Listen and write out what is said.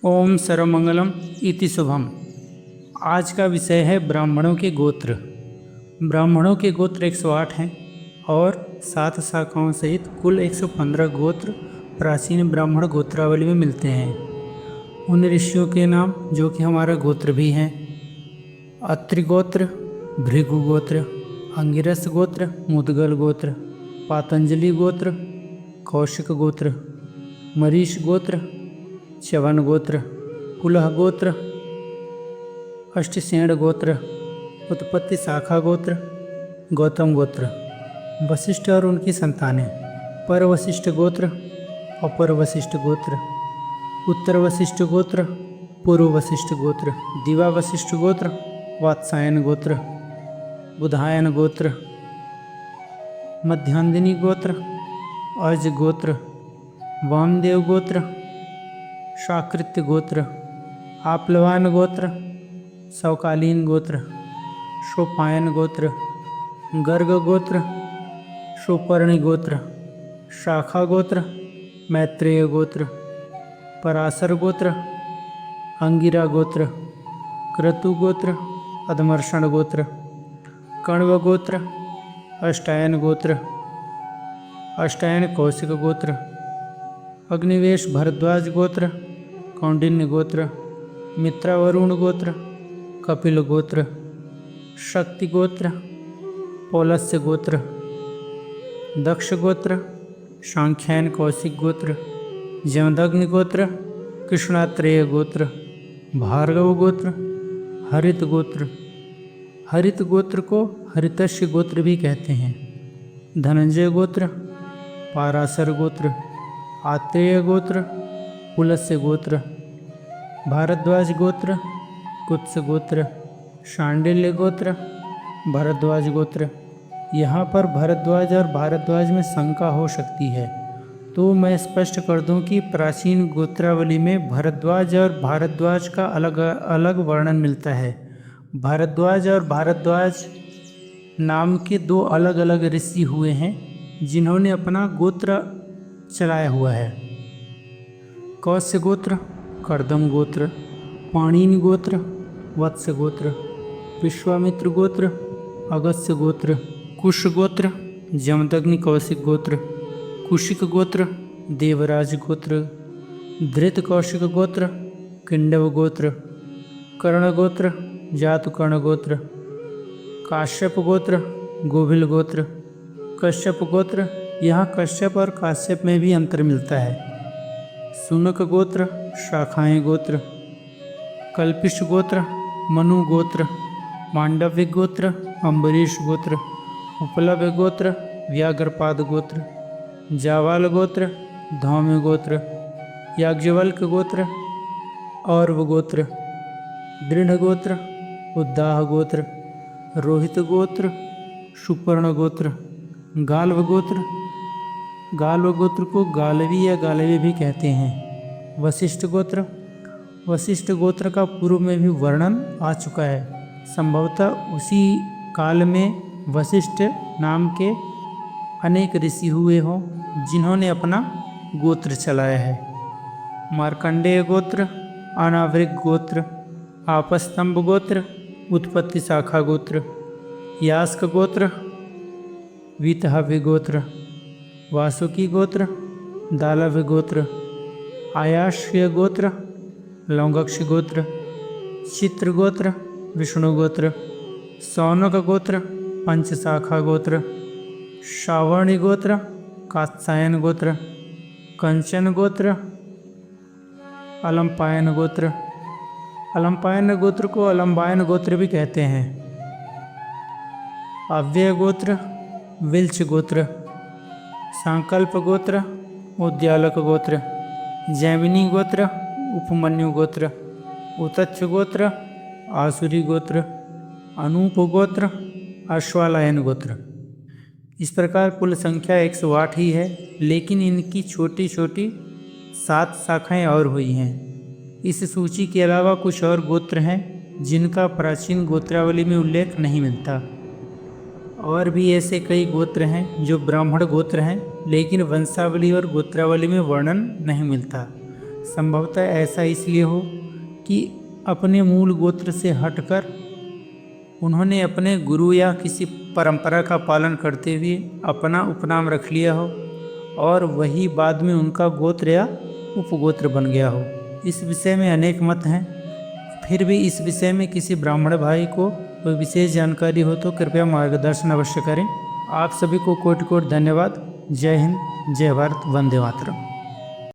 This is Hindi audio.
ओम सर्वमंगलम इति शुभम। आज का विषय है ब्राह्मणों के गोत्र। ब्राह्मणों के गोत्र 108 हैं और 7 शाखाओं सहित कुल 115 गोत्र प्राचीन ब्राह्मण गोत्रावली में मिलते हैं। उन ऋषियों के नाम जो कि हमारा गोत्र भी हैं: अत्रि गोत्र, भृगु गोत्र, अंगिरस गोत्र, मुद्गल गोत्र, पातंजलि गोत्र, कौशिक गोत्र, मरीश गोत्र, च्यवन गोत्र, पुलह गोत्र, अष्टसेण गोत्र, उत्पत्ति शाखा गोत्र, गौतम गोत्र। वशिष्ठ और उनकी संतानें: पर वशिष्ठ गोत्र, अपर वशिष्ठ गोत्र, उत्तर वशिष्ठ गोत्र, पूर्व वशिष्ठ गोत्र, दिवा वशिष्ठ गोत्र, वात्सायन गोत्र, बुधायन गोत्र, मध्यांदिनी गोत्र, अज गोत्र, वामदेव गोत्र, शाकृत्य गोत्र, आप्लवान गोत्र, सौकालीन गोत्र, शोपायन गोत्र, गर्ग गोत्र, शोपर्णी गोत्र, शाखा गोत्र, मैत्रेय गोत्र, पराशर गोत्र, अंगिरा गोत्र, क्रतु गोत्र, अधमर्षण गोत्र, कण्व गोत्र, अष्टायन गोत्र, अष्टायन कौशिक गोत्र, अग्निवेश भरद्वाज गोत्र, कौंडिन्य गोत्र, मित्रावरुण गोत्र, कपिल गोत्र, शक्ति गोत्र, पौलस्य गोत्र, दक्ष गोत्र, सांख्यायन कौशिक गोत्र, जमदग्नि गोत्र, कृष्णात्रेय गोत्र, भार्गव गोत्र, हरित गोत्र। हरित गोत्र को हरितस्य गोत्र भी कहते हैं। धनंजय गोत्र, पाराशर गोत्र, आत्रेय गोत्र, पुलस्य गोत्र, भारद्वाज गोत्र, कुत्स गोत्र, शांडिल्य गोत्र, भरद्वाज गोत्र। यहाँ पर भरद्वाज और भारद्वाज में शंका हो सकती है, तो मैं स्पष्ट कर दूं कि प्राचीन गोत्रावली में भरद्वाज और भारद्वाज का अलग अलग वर्णन मिलता है। भारद्वाज और भारद्वाज नाम के दो अलग अलग ऋषि हुए हैं जिन्होंने अपना गोत्र चलाया हुआ है। कौस्य गोत्र, कर्दम गोत्र, पाणिनि गोत्र, वत्स गोत्र, विश्वामित्र गोत्र, अगस्त्य गोत्र, कुश गोत्र, जमदग्नि कौशिक गोत्र, कुशिक गोत्र, देवराज गोत्र, धृत कौशिक गोत्र, किंडव गोत्र, कर्ण गोत्र, जातुकर्ण गोत्र, काश्यप गोत्र, गोभिल गोत्र, कश्यप गोत्र। यहाँ कश्यप और काश्यप में भी अंतर मिलता है। सुनक गोत्र, शाखाएँ गोत्र, कल्पिश गोत्र, मनु गोत्र, मांडव्य गोत्र, अम्बरीश गोत्र, उपलव्य गोत्र, व्याघ्रपाद गोत्र, जावाल गोत्र, धौम्य गोत्र, याज्ञवल्क गोत्र, औरव गोत्र, दृढ़ गोत्र, उद्दाह गोत्र, रोहित गोत्र, सुपर्ण गोत्र, गाल्व गोत्र। गाल्व गोत्र को गालवी या गालवी भी कहते हैं। वशिष्ठ गोत्र। वशिष्ठ गोत्र का पूर्व में भी वर्णन आ चुका है। संभवतः उसी काल में वशिष्ठ नाम के अनेक ऋषि हुए हों जिन्होंने अपना गोत्र चलाया है। मार्कंडेय गोत्र, अनावृक गोत्र, आपस्तंभ गोत्र, उत्पत्ति शाखा गोत्र, यास्क गोत्र, वीतहव्य गोत्र, वासुकी गोत्र, दालव्य गोत्र, आयाश्य गोत्र, लौंगक्ष गोत्र, चित्र गोत्र, विष्णु गोत्र, सौनक गोत्र, पंचशाखा गोत्र, श्रावणी गोत्र, कात्सायन गोत्र, कंचन गोत्र, अलम्पायन गोत्र। अलम्पायन गोत्र को अलम्बायन गोत्र भी कहते हैं। अव्यय गोत्र, विल्च गोत्र, संकल्प गोत्र, उद्यालक गोत्र, जैमिनी गोत्र, उपमन्यु गोत्र, उतच्छ गोत्र, आसुरी गोत्र, अनूप गोत्र, अश्वालायन गोत्र। इस प्रकार कुल संख्या 108 ही है, लेकिन इनकी छोटी छोटी 7 शाखाएं और हुई हैं। इस सूची के अलावा कुछ और गोत्र हैं जिनका प्राचीन गोत्रावली में उल्लेख नहीं मिलता। और भी ऐसे कई गोत्र हैं जो ब्राह्मण गोत्र हैं, लेकिन वंशावली और गोत्रावली में वर्णन नहीं मिलता। संभवतः ऐसा इसलिए हो कि अपने मूल गोत्र से हटकर उन्होंने अपने गुरु या किसी परंपरा का पालन करते हुए अपना उपनाम रख लिया हो और वही बाद में उनका गोत्र या उपगोत्र बन गया हो। इस विषय में अनेक मत हैं। फिर भी इस विषय में किसी ब्राह्मण भाई को कोई विशेष जानकारी हो तो कृपया मार्गदर्शन अवश्य करें। आप सभी को कोटि कोटि धन्यवाद। जय हिंद, जय भारत, वंदे मातरम।